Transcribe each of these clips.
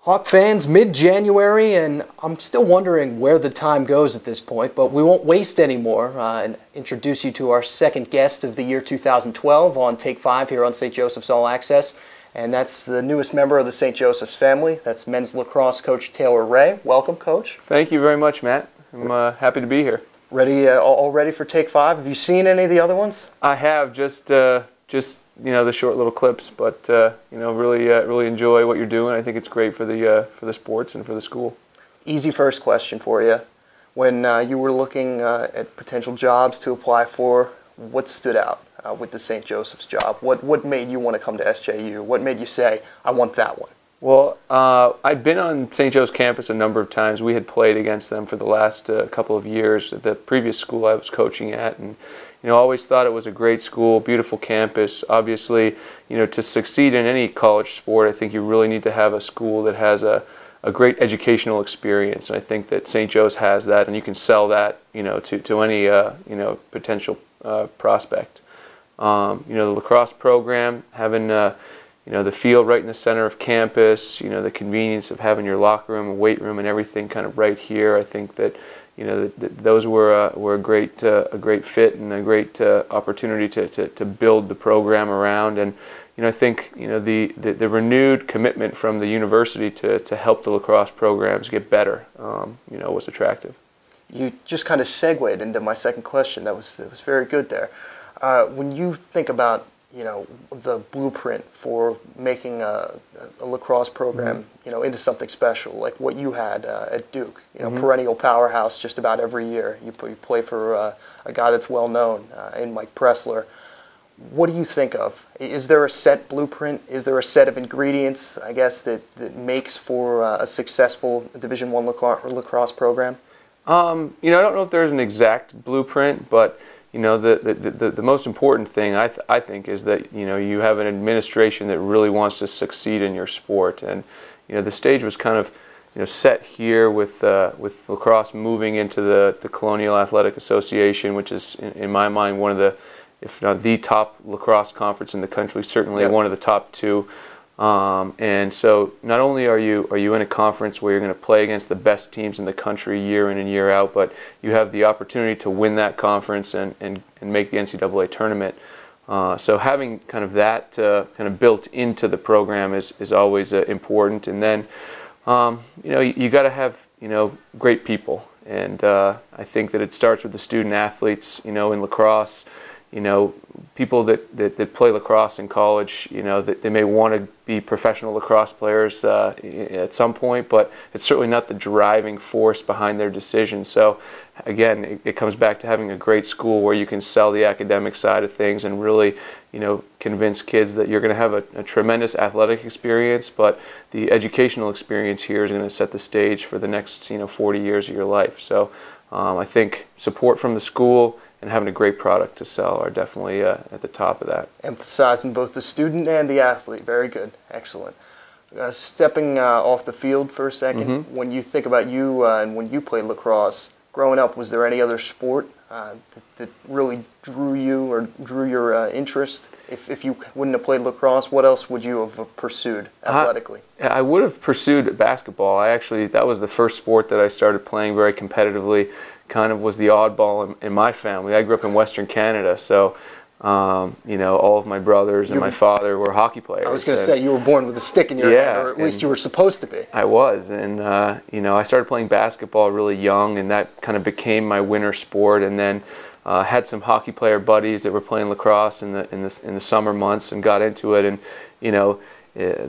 Hawk fans, mid-January, and I'm still wondering where the time goes at this point, but we won't waste any more and introduce you to our second guest of the year 2012 on Take 5 here on St. Joseph's All Access, and that's the newest member of the St. Joseph's family. That's men's lacrosse coach Taylor Wray. Welcome, Coach. Thank you very much, Matt. I'm happy to be here. Ready, all ready for Take 5? Have you seen any of the other ones? I have, just the short little clips, but really enjoy what you're doing. I think it's great for the sports and for the school. Easy first question for you. When you were looking at potential jobs to apply for, what stood out with the St. Joseph's job? What made you want to come to SJU? What made you say, I want that one? Well, I'd been on St. Joe's campus a number of times. We had played against them for the last couple of years at the previous school I was coaching at, and always thought it was a great school, beautiful campus. Obviously, to succeed in any college sport, I think you really need to have a school that has a great educational experience. And I think that St. Joe's has that, and you can sell that, to any potential prospect. The lacrosse program, having the field right in the center of campus, the convenience of having your locker room, a weight room, and everything kind of right here. I think that those were a great fit and a great opportunity to build the program around. And I think the renewed commitment from the university to help the lacrosse programs get better was attractive. You just kind of segued into my second question. That was very good there. When you think about the blueprint for making a lacrosse program, into something special, like what you had at Duke, perennial powerhouse just about every year. You play for a guy that's well known in Mike Pressler. What do you think of? Is there a set blueprint? Is there a set of ingredients, I guess, that makes for a successful Division I lacrosse program? I don't know if there's an exact blueprint, but the most important thing I think is that you have an administration that really wants to succeed in your sport, and the stage was kind of set here with lacrosse moving into the Colonial Athletic Association, which is in my mind one of the, if not the top lacrosse conference in the country, certainly one of the top two. And so not only are you in a conference where you're going to play against the best teams in the country year in and year out, but you have the opportunity to win that conference and make the NCAA tournament. So having kind of that kind of built into the program is always important. And then you got to have great people, and I think that it starts with the student athletes. In lacrosse, people that play lacrosse in college, that they may want to be professional lacrosse players at some point, but it's certainly not the driving force behind their decision. So again, it comes back to having a great school where you can sell the academic side of things and really convince kids that you're going to have a tremendous athletic experience, but the educational experience here is going to set the stage for the next 40 years of your life. So I think support from the school and having a great product to sell are definitely at the top of that. Emphasizing both the student and the athlete. Very good. Excellent. Stepping off the field for a second, when you think about you and when you played lacrosse, growing up, was there any other sport that really drew you or drew your interest? If you wouldn't have played lacrosse, what else would you have pursued athletically? I would have pursued basketball. That was the first sport that I started playing very competitively. Kind of was the oddball in my family. I grew up in Western Canada, so all of my brothers and my father were hockey players. I was going to say, you were born with a stick in your hand, or at least you were supposed to be. I was, and I started playing basketball really young, and that kind of became my winter sport. And then had some hockey player buddies that were playing lacrosse in the summer months, and got into it. And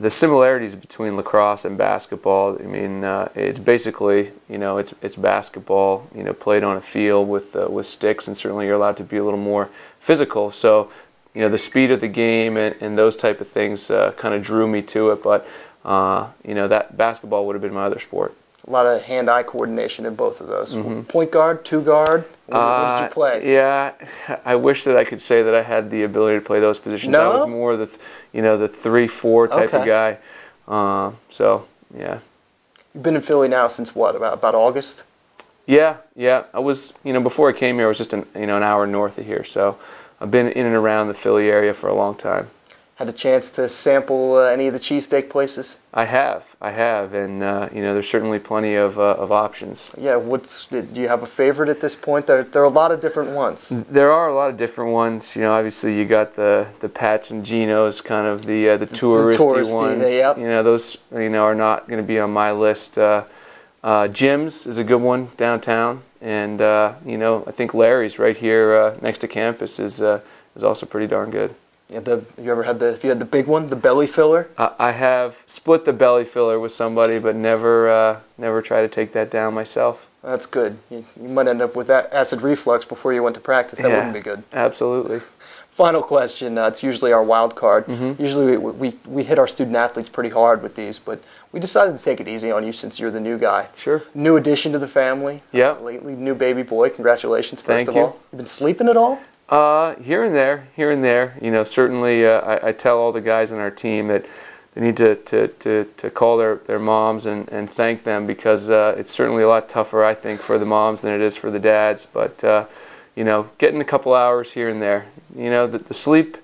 the similarities between lacrosse and basketball, I mean, it's basically, it's basketball, played on a field with sticks, and certainly you're allowed to be a little more physical. So, the speed of the game and those type of things kind of drew me to it. But, that basketball would have been my other sport. A lot of hand-eye coordination in both of those. Point guard, two guard. What did you play? Yeah, I wish that I could say that I had the ability to play those positions. No? I was more the 3-4 type of guy. So yeah. You've been in Philly now since what? About August? Yeah. I was before I came here, I was just an hour north of here. So I've been in and around the Philly area for a long time. Had a chance to sample any of the cheesesteak places? I have, and you know, there's certainly plenty of options. Yeah, do you have a favorite at this point? There are a lot of different ones. There are a lot of different ones. You know, obviously you got the Pats and Geno's, kind of the touristy ones. Yep. You know, those are not going to be on my list. Jim's is a good one downtown, and you know, I think Larry's right here next to campus is also pretty darn good. Yeah, if you had the big one, the belly filler? I have split the belly filler with somebody, but never try to take that down myself. That's good. You might end up with that acid reflux before you went to practice. That wouldn't be good. Absolutely. Final question. It's usually our wild card. Usually we hit our student athletes pretty hard with these, but we decided to take it easy on you since you're the new guy. Sure. New addition to the family. Yeah. Lately, new baby boy. Congratulations, first of all. Thank you. You've been sleeping at all? Here and there. You know, certainly I tell all the guys on our team that they need to call their moms and thank them, because it's certainly a lot tougher, I think, for the moms than it is for the dads. But you know, getting a couple hours here and there. You know, the sleep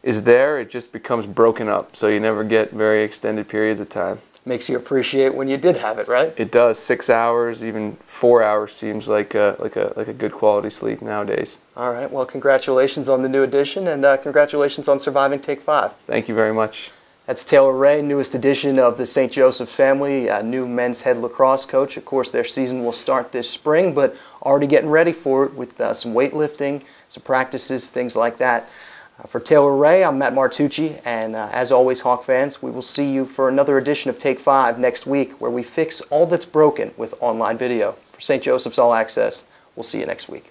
is there. It just becomes broken up, so you never get very extended periods of time. Makes you appreciate when you did have it, right? It does. 6 hours, even 4 hours seems like a good quality sleep nowadays. All right. Well, congratulations on the new addition, and congratulations on surviving Take 5. Thank you very much. That's Taylor Wray, newest addition of the St. Joseph family, new men's head lacrosse coach. Of course, their season will start this spring, but already getting ready for it with some weightlifting, some practices, things like that. For Taylor Wray, I'm Matt Martucci, and as always, Hawk fans, we will see you for another edition of Take 5 next week, where we fix all that's broken with online video. For St. Joseph's All Access, we'll see you next week.